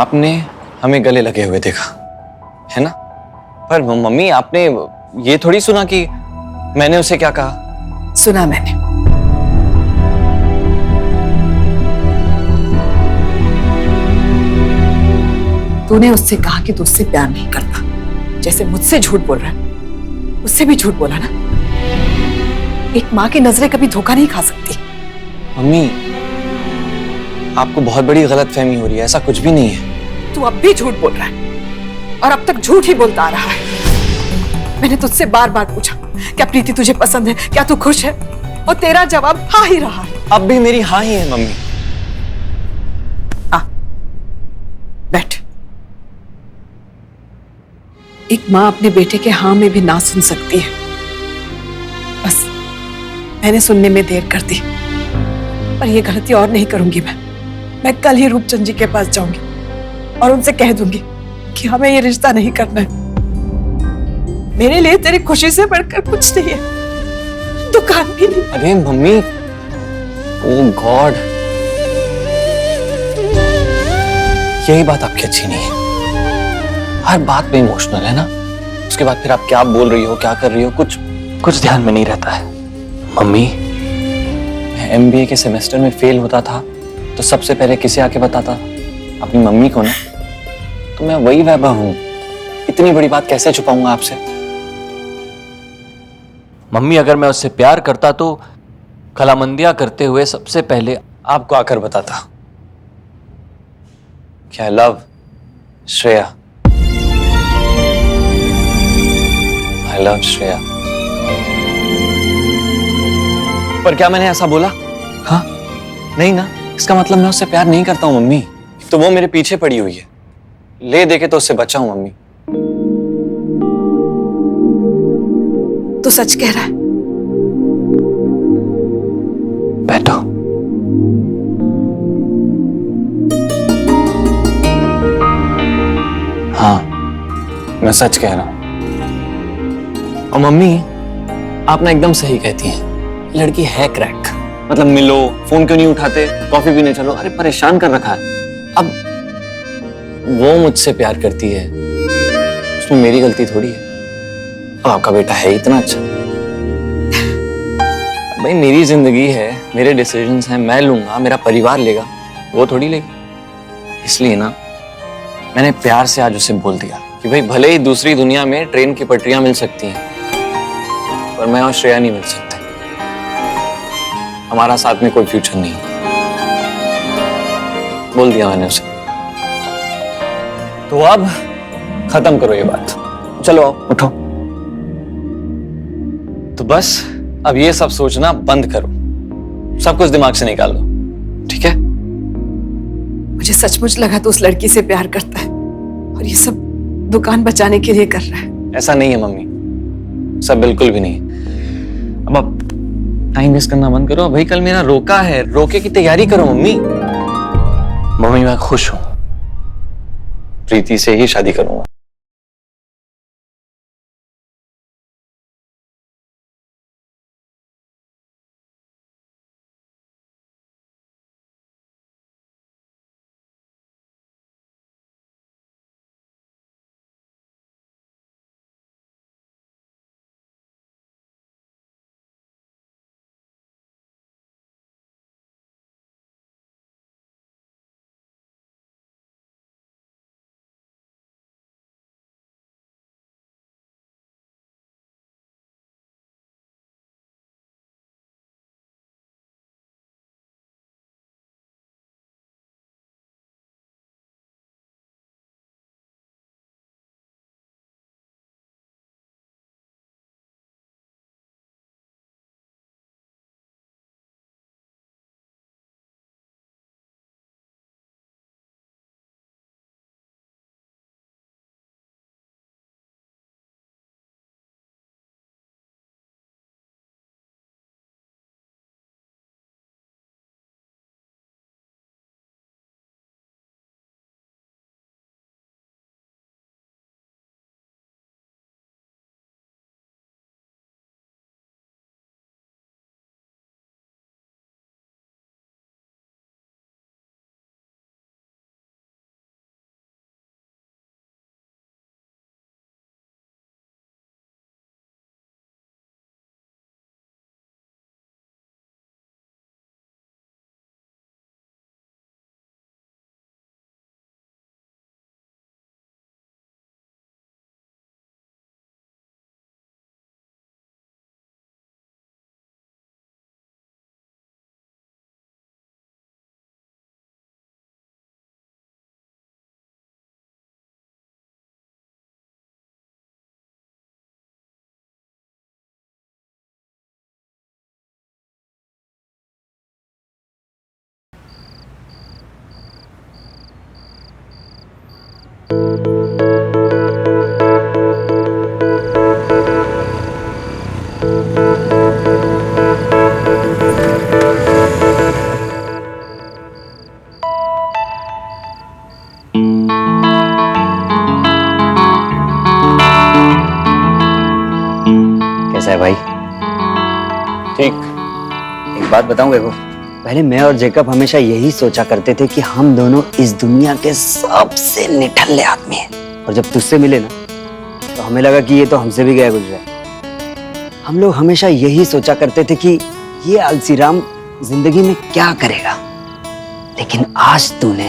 आपने हमें गले लगे हुए देखा, है ना? पर मम्मी, आपने ये थोड़ी सुना कि मैंने उसे क्या कहा? सुना मैंने। तूने उससे कहा कि तू उससे प्यार नहीं करता, जैसे मुझसे झूठ बोल रहा है, उससे भी झूठ बोला ना। एक माँ की नजरें कभी धोखा नहीं खा सकती। मम्मी, आपको बहुत बड़ी गलतफहमी हो रही है, ऐसा कुछ भी नहीं है। तू अब भी झूठ बोल रहा है और अब तक झूठ ही बोलता आ रहा है। मैंने तुझसे बार बार पूछा, क्या प्रीति तुझे पसंद है, क्या तू खुश है, और तेरा जवाब हाँ ही रहा है। अब भी मेरी हाँ ही है मम्मी। आ, बैठ। एक माँ अपने बेटे के हाँ में भी ना सुन सकती है। बस मैंने सुनने में देर कर दी, पर यह गलती और नहीं करूंगी। मैं कल ही रूपचंद जी के पास जाऊंगी और उनसे कह दूंगी कि हमें ये रिश्ता नहीं करना है। मेरे लिए तेरी खुशी से बढ़कर कुछ नहीं है, दुकान भी नहीं। अरे मम्मी, ओह गॉड, यही बात आपकी अच्छी नहीं है। हर बात पे इमोशनल है ना, उसके बाद फिर आप क्या बोल रही हो, क्या कर रही हो, कुछ ध्यान में नहीं रहता है। मम्मी, मैं एमबीए के सेमेस्टर में फेल होता था तो सबसे पहले किसे आके बताता? अपनी मम्मी को ना। तो मैं वही वैभव हूं, इतनी बड़ी बात कैसे छुपाऊंगा आपसे? मम्मी, अगर मैं उससे प्यार करता तो कलामंदियां करते हुए सबसे पहले आपको आकर बताता। क्या love Shreya, I love Shreya. पर क्या मैंने ऐसा बोला? हाँ, नहीं ना। इसका मतलब मैं उससे प्यार नहीं करता हूं मम्मी। तो वो मेरे पीछे पड़ी हुई है, ले देके तो उससे बचा हूं मम्मी। तो सच कह रहा है। बैठो। हाँ, मैं सच कह रहा हूं। और मम्मी, आप ना एकदम सही कहती हैं, लड़की है क्रैक। मतलब मिलो, फोन क्यों नहीं उठाते, कॉफी पीने चलो, अरे परेशान कर रखा है। अब वो मुझसे प्यार करती है, उसमें मेरी गलती थोड़ी है। अब आपका बेटा है इतना अच्छा। भाई मेरी जिंदगी है, मेरे डिसीजंस हैं, मैं लूंगा, मेरा परिवार लेगा, वो थोड़ी लेगी। इसलिए ना मैंने प्यार से आज उसे बोल दिया कि भाई भले ही दूसरी दुनिया में ट्रेन की पटरियां मिल सकती हैं, पर मैं और श्रेया नहीं मिल सकते। हमारा साथ में कोई फ्यूचर नहीं। बोल दिया मैंने उसे। तो अब खत्म करो ये बात, चलो आओ, उठो। तो बस अब ये सब सोचना बंद करो, सब कुछ दिमाग से निकाल दो, ठीक है? मुझे सचमुच लगा तो उस लड़की से प्यार करता है और ये सब दुकान बचाने के लिए कर रहा है। ऐसा नहीं है मम्मी, सब बिल्कुल भी नहीं। अब आप टाइम वेस्ट करना बंद करो। भाई कल मेरा रोका है, रोके की तैयारी करो मम्मी। मम्मी, मैं खुश हूं। प्रीति से ही शादी करूंगा। कैसा है भाई? ठीक। एक बात बताऊं देखो, पहले मैं और जेकब हमेशा यही सोचा करते थे कि हम दोनों इस दुनिया के सबसे निठल्ले आदमी हैं। और जब तुझसे मिले ना, तो हमें लगा कि ये तो हमसे भी गया गुजरा है। हम लोग हमेशा यही सोचा करते थे कि ये आलसी राम जिंदगी में क्या करेगा, लेकिन आज तूने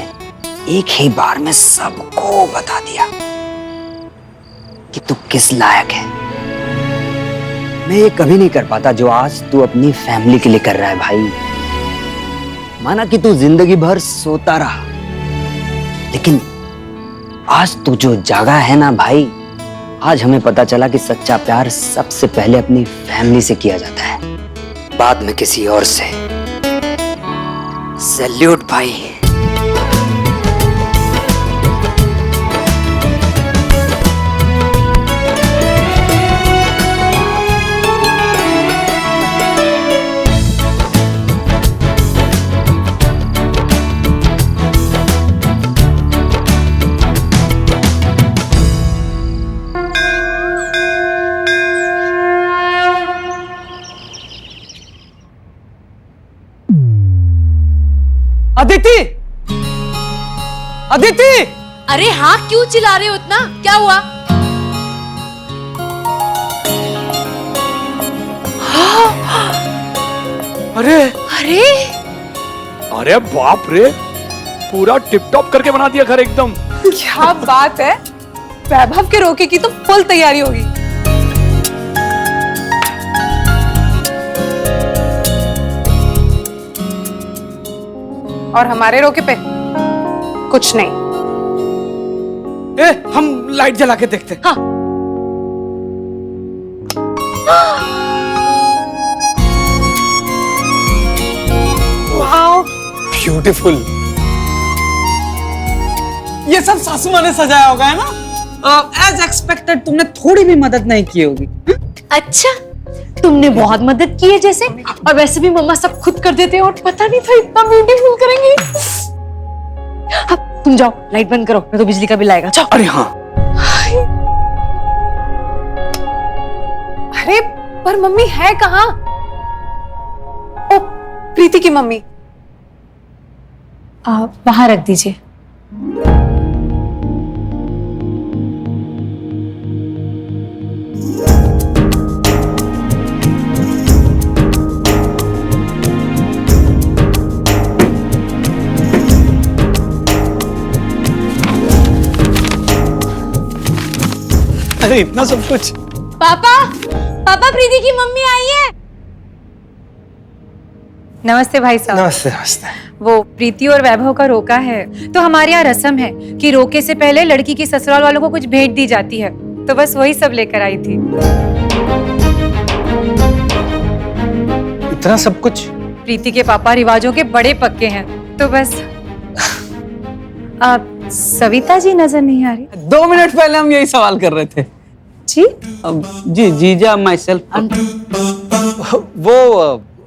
एक ही बार में सबको बता दिया कि तू किस लायक है। मैं ये कभी नहीं कर पाता जो आज तू अपनी फैमिली के लिए कर रहा है भाई। माना कि तू जिंदगी भर सोता रहा, लेकिन आज तू जो जागा है ना भाई, आज हमें पता चला कि सच्चा प्यार सबसे पहले अपनी फैमिली से किया जाता है, बाद में किसी और से। सैल्यूट भाई। अदिति! अदिति! अरे हाँ, क्यों चिल्ला रहे हो इतना? क्या हुआ? अरे अरे अरे बाप रे, पूरा टिप टॉप करके बना दिया घर एकदम। क्या बात है, वैभव के रोके की तो फुल तैयारी होगी। और हमारे रोके पे कुछ नहीं। हम लाइट जला के देखते। हाँ। Wow, beautiful. ये सब सासू माँ ने सजाया होगा, है ना? एज एक्सपेक्टेड तुमने थोड़ी भी मदद नहीं की होगी। अच्छा, तुमने बहुत मदद की है जैसे, और वैसे भी मम्मा सब खुद कर देते हैं और पता नहीं था इतना ब्यूटीफुल करेंगे। अब तुम जाओ, लाइट बंद करो, नहीं तो बिजली का बिल आएगा। जाओ। अरे हाँ, अरे पर मम्मी है कहाँ? ओ, प्रीति की मम्मी। वहां रख दीजिए। अरे इतना सब कुछ। पापा, पापा, प्रीति की मम्मी आई है। नमस्ते भाई साहब। नमस्ते नमस्ते। वो प्रीति और वैभव का रोका है, तो हमारे यहाँ रस्म है कि रोके से पहले लड़की की ससुराल वालों को कुछ भेंट दी जाती है, तो बस वही सब लेकर आई थी। इतना सब कुछ? प्रीति के पापा रिवाजों के बड़े पक्के हैं, तो बस। सविता जी नजर नहीं आ रही। 2 मिनट पहले हम यही सवाल कर रहे थे। जी? जी जीजा माई सेल्फ। वो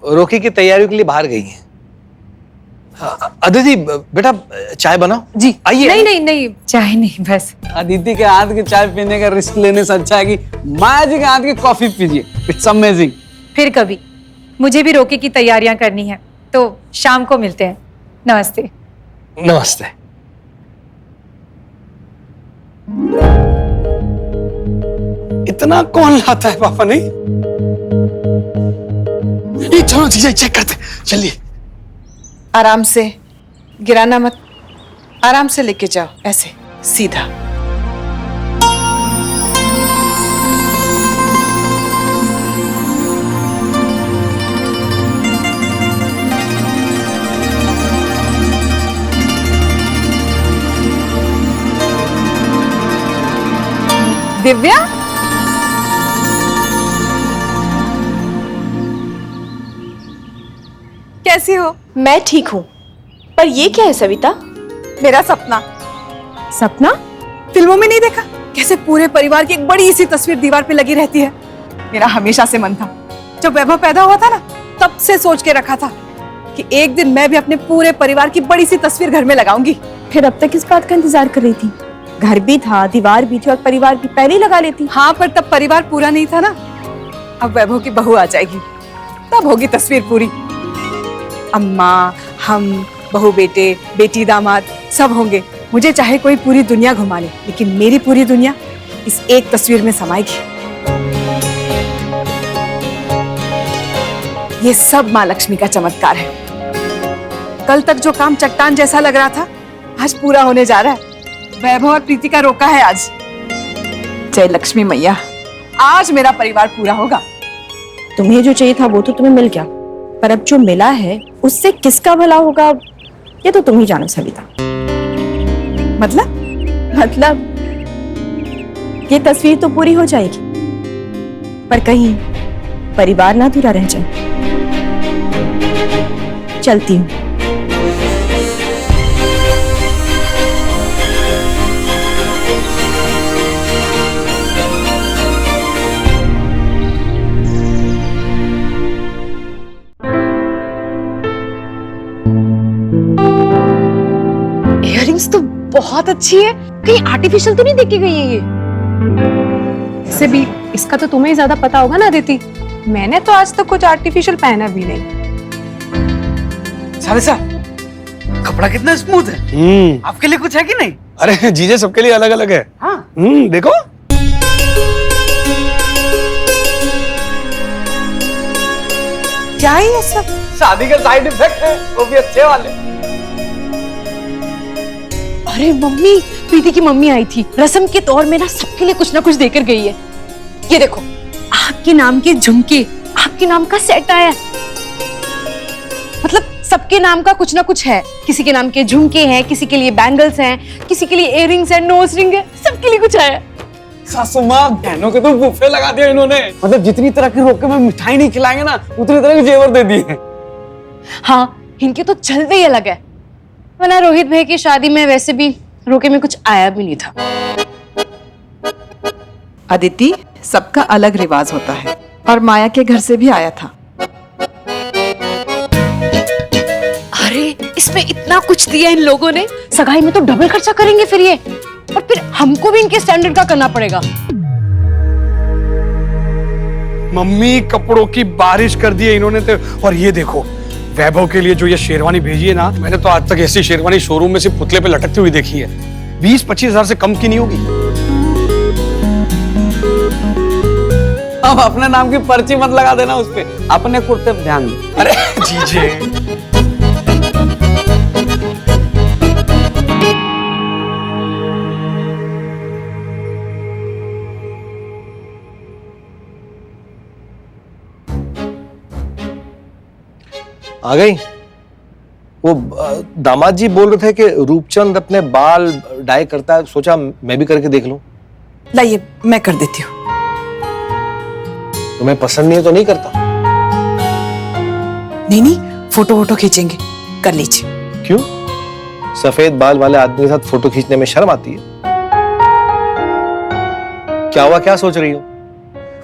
रोकी की तैयारियों के लिए बाहर गई है। अदिति बेटा, चाय बनाओ। जी आइए। नहीं नहीं नहीं, चाय नहीं, बस। अदिति के हाथ की चाय पीने का रिस्क लेने से अच्छा है कि माया जी के हाथ की कॉफी पीजिए। It's amazing. फिर कभी। मुझे भी रोके की तैयारियां करनी है, तो शाम को मिलते हैं। नमस्ते। नमस्ते। इतना कौन लाता है पापा? नहीं, ये चलो जीजा चेक करते, चलिए। आराम से, गिराना मत, आराम से लेके जाओ, ऐसे सीधा। दिव्या, कैसी हो? मैं ठीक हूँ, पर ये क्या है सविता? मेरा सपना। सपना? फिल्मों में नहीं देखा कैसे पूरे परिवार की एक बड़ी सी तस्वीर दीवार पे लगी रहती है? मेरा हमेशा से मन था, जब वैभव पैदा हुआ था ना, तब से सोच के रखा था कि एक दिन मैं भी अपने पूरे परिवार की बड़ी सी तस्वीर घर में लगाऊंगी। फिर अब तक किस बात का इंतजार कर रही थी? घर भी था, दीवार भी थी और परिवार भी पहले ही लगा लेती। हाँ, पर तब परिवार पूरा नहीं था ना। अब वैभव की बहू आ जाएगी, तब होगी तस्वीर पूरी। अम्मा, हम, बहू बेटे, बेटी दामाद सब होंगे। मुझे चाहे कोई पूरी दुनिया घुमा ले, लेकिन मेरी पूरी दुनिया इस एक तस्वीर में समाएगी। ये सब माँ लक्ष्मी का चमत्कार है। कल तक जो काम चट्टान जैसा लग रहा था, आज पूरा होने जा रहा है। वैभव और प्रीति का रोका है आज। जय लक्ष्मी मैया, आज मेरा परिवार पूरा होगा। तुम्हें जो चाहिए था वो तो तुम्हें मिल गया, पर अब जो मिला है उससे किसका भला होगा ये तो तुम ही जानो सविता। मतलब ये तस्वीर तो पूरी हो जाएगी, पर कहीं परिवार ना अधूरा रह जाए। चलती हूँ। इयररिंग्स तो बहुत अच्छी है, कहीं आर्टिफिशियल तो नहीं देख के गई है ये? इससे भी इसका तो तुम्हें ही ज्यादा पता होगा ना अदिति। मैंने तो आज तक कुछ आर्टिफिशियल पहना भी नहीं। साले साहब, कपड़ा कितना स्मूथ है। आपके लिए कुछ है कि नहीं? अरे जीजे सबके लिए अलग अलग है। हाँ। देखो। क्या है ये सब? शादी का साइड इफेक्ट है, वो भी अच्छे वाले। अरे मम्मी, प्रीति की मम्मी आई थी, रस्म के तौर में ना सबके लिए कुछ ना कुछ देकर गई है। ये देखो, आपके नाम के झुमके, आपके नाम का सेट आया। मतलब सबके नाम का कुछ ना कुछ है। किसी के नाम के झुमके हैं, किसी के लिए बैंगल्स हैं, किसी के लिए इयररिंग्स हैं, नोज रिंग है, सबके लिए कुछ आया। सासू माँ, बहनों के तो बुफे लगा दिया इन्होंने। मतलब जितनी तरह की रोके में मिठाई नहीं खिलाएंगे ना, उतनी तरह के जेवर दे दिए। हाँ, इनके तो चलते ही अलग है। वरना रोहित भाई की शादी में वैसे भी रोके में कुछ आया भी नहीं था। अदिति, सबका अलग रिवाज होता है और माया के घर से भी आया था। अरे इसमें इतना कुछ दिया इन लोगों ने, सगाई में तो डबल खर्चा करेंगे फिर ये, और फिर हमको भी इनके स्टैंडर्ड का करना पड़ेगा। मम्मी, कपड़ों की बारिश कर दी है इन्होंने तो। और ये देखो, वैभव के लिए जो ये शेरवानी भेजी है ना, मैंने तो आज तक ऐसी शेरवानी शोरूम में सिर्फ पुतले पे लटकती हुई देखी है। 20-25 हजार से कम की नहीं होगी। अब अपने नाम की पर्ची मत लगा देना उस पे, अपने कुर्ते पे ध्यान दो। अरे जीजे, आ गई? वो दामाद जी बोल रहे थे कि रूपचंद अपने बाल डाई करता है, सोचा मैं भी करके देख लूं। लाइए, मैं कर देती हूँ। तुम्हें पसंद नहीं है तो नहीं करता? नहीं, फोटो वोटो खींचेंगे, कर लीजिए। क्यों? सफेद बाल वाले आदमी के साथ फोटो खींचने में शर्म आती है? क्या हुआ, क्या सोच रही हो?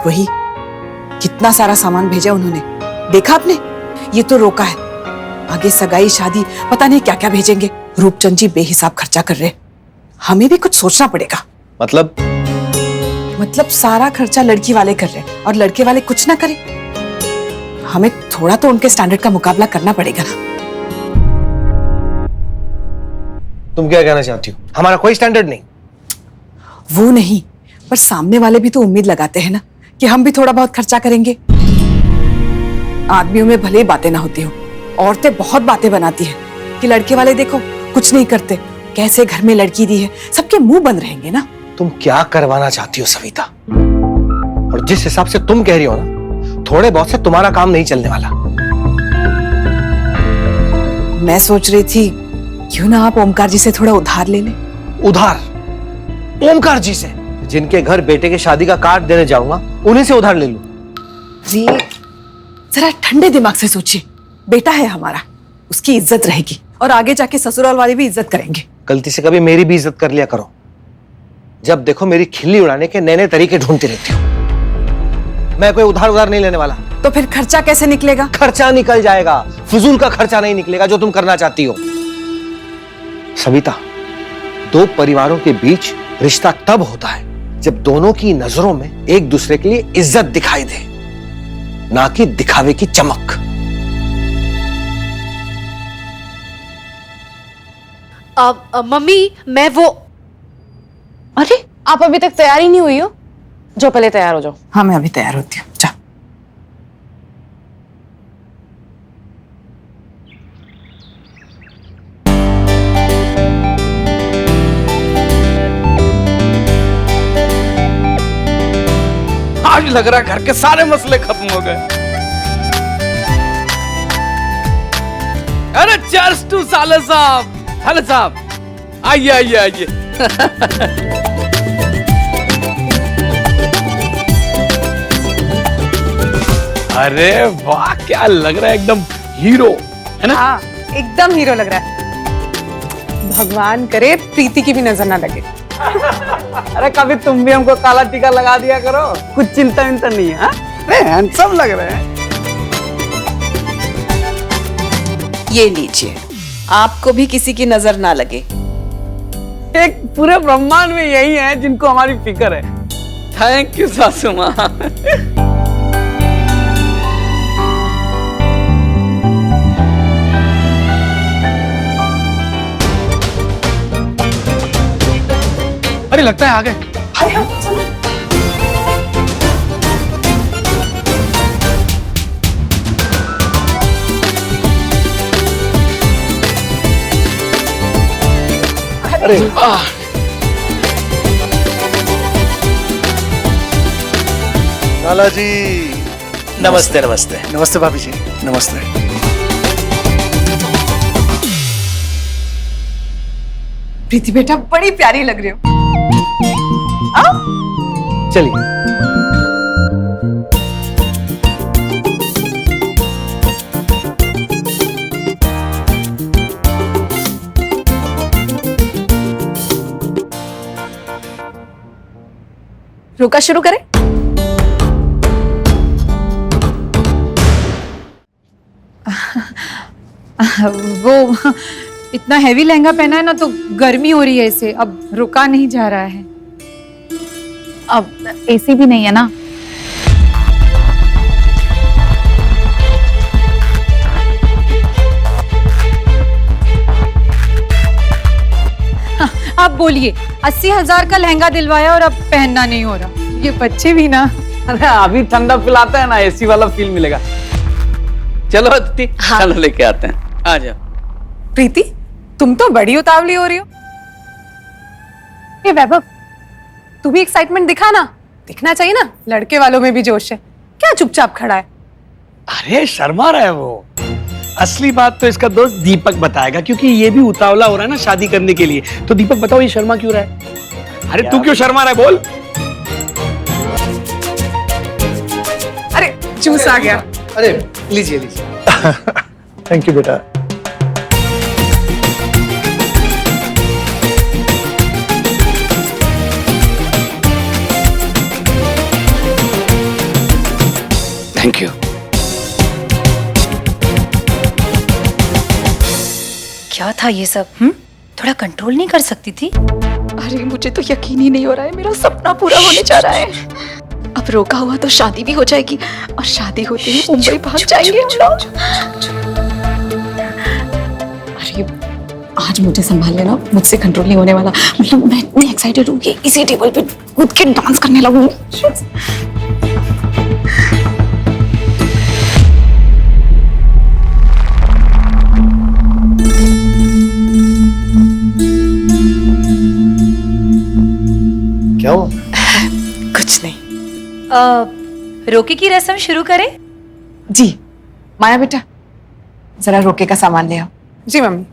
वही, कितना सारा सामान भेजा उन्होंने, देखा आपने? ये तो रोका है, आगे सगाई शादी पता नहीं क्या क्या भेजेंगे। रूपचंद जी बेहिसाब खर्चा कर रहे, हमें भी कुछ सोचना पड़ेगा। मतलब सारा खर्चा लड़की वाले कर रहे और लड़के वाले कुछ ना करें। हमें थोड़ा तो उनके स्टैंडर्ड का मुकाबला करना पड़ेगा ना। तुम क्या कहना चाहती हो? हमारा कोई स्टैंडर्ड नहीं? वो नहीं, पर सामने वाले भी तो उम्मीद लगाते हैं ना कि हम भी थोड़ा बहुत खर्चा करेंगे। आदमियों में भले ही बातें ना होती हो, औरतें बहुत बातें बनाती हैं कि लड़के वाले देखो कुछ नहीं करते, कैसे घर में लड़की दी है, सबके मुंह बंद रहेंगे ना। तुम क्या करवाना चाहती हो सविता? और जिस हिसाब से तुम कह रही हो ना, थोड़े बहुत से तुम्हारा काम नहीं चलने वाला। मैं सोच रही थी क्यों ना आप ओमकार जी से थोड़ा उधार ले लें। उधार? ओमकार जी से? जिनके घर बेटे के शादी का कार्ड देने जाऊंगा, उन्हीं से उधार ले लूं? जरा ठंडे दिमाग से सोचिए, बेटा है हमारा, उसकी इज्जत रहेगी और आगे जाके ससुराल वाले भी इज्जत करेंगे। गलती से कभी मेरी भी इज्जत कर लिया करो। जब देखो मेरी खिल्ली उड़ाने के नए नए तरीके ढूंढती रहती हो। मैं कोई उधार नहीं लेने वाला। तो फिर खर्चा कैसे निकलेगा? खर्चा निकल जाएगा, फिजूल का खर्चा नहीं निकलेगा जो तुम करना चाहती हो। सविता, दो परिवारों के बीच रिश्ता तब होता है जब दोनों की नजरों में एक दूसरे के लिए इज्जत दिखाई दे, ना कि दिखावे की चमक। मम्मी मैं वो, अरे आप अभी तक तैयार ही नहीं हुई हो? जो पहले तैयार हो जाओ। हाँ मैं अभी तैयार होती हूँ, जा। आज लग रहा है घर के सारे मसले खत्म हो गए। अरे चर्च टू साले साहब। साले साहब आइए आइए आइए। अरे वाह, क्या लग रहा है, एकदम हीरो है ना? हाँ एकदम हीरो लग रहा है। भगवान करे प्रीति की भी नजर ना लगे। अरे कभी तुम भी हमको काला टीका लगा दिया करो, कुछ चिंता विंता नहीं है। अरे हैंडसम लग रहे हैं। ये लीजिए, आपको भी किसी की नजर ना लगे। एक पूरे ब्रह्मांड में यही है जिनको हमारी फिक्र है। थैंक यू सासू माँ। अरे लगता है आ गए। अरे लाला जी नमस्ते। नमस्ते नमस्ते भाभी जी, नमस्ते। प्रीति बेटा बड़ी प्यारी लग रही हो। चलिए। रोका शुरू करें? वो इतना हैवी लहंगा पहना है ना, तो गर्मी हो रही है इसे, अब रुका नहीं जा रहा है। अब एसी भी नहीं है ना। हाँ, आप बोलिए, 80,000 का लहंगा दिलवाया और अब पहनना नहीं हो रहा। ये बच्चे भी ना। अरे अभी ठंडा पिलाते हैं ना, एसी वाला फील मिलेगा। चलो अदिति, चलो लेके आते हैं। आ जाओ। प्रीति तुम तो बड़ी उतावली हो रही हो। ये वैभव, तू भी एक्साइटमेंट दिखा ना, दिखना चाहिए ना, लड़के वालों में भी जोश है। क्या चुपचाप खड़ा है? अरे शर्मा रहा है वो। असली बात तो इसका दोस्त दीपक बताएगा, क्योंकि ये भी उतावला हो रहा है ना शादी करने के लिए। तो दीपक बताओ, ये शर्मा क्यों रहा है? अरे तू क्यों शर्मा रहा है, बोल। अरे जूस आ गया। अरे लीजिए लीजिए। थैंक यू बेटा। Thank you. क्या था ये सब? थोड़ा कंट्रोल नहीं कर सकती थी? अरे मुझे तो यकीन ही नहीं हो रहा है, मेरा सपना पूरा होने जा रहा है। अब रोका हुआ तो शादी भी हो जाएगी, और शादी होते ही मुंबई भाग जाएंगे हम लोग। अरे आज मुझे संभाल लेना, मुझसे कंट्रोल नहीं होने वाला। मतलब मैं इतनी एक्साइटेड हूँ कि इसी टेबल पे कूद के डांस करने लगूंगी। क्या हुआ? कुछ नहीं। रोके की रस्म शुरू करें? जी माया बेटा, जरा रोके का सामान ले आओ। जी मम्मी।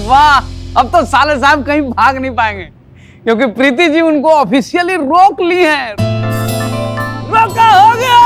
वाह, अब तो साले साहब कहीं भाग नहीं पाएंगे क्योंकि प्रीति जी उनको ऑफिशियली रोक ली है। रोका हो गया।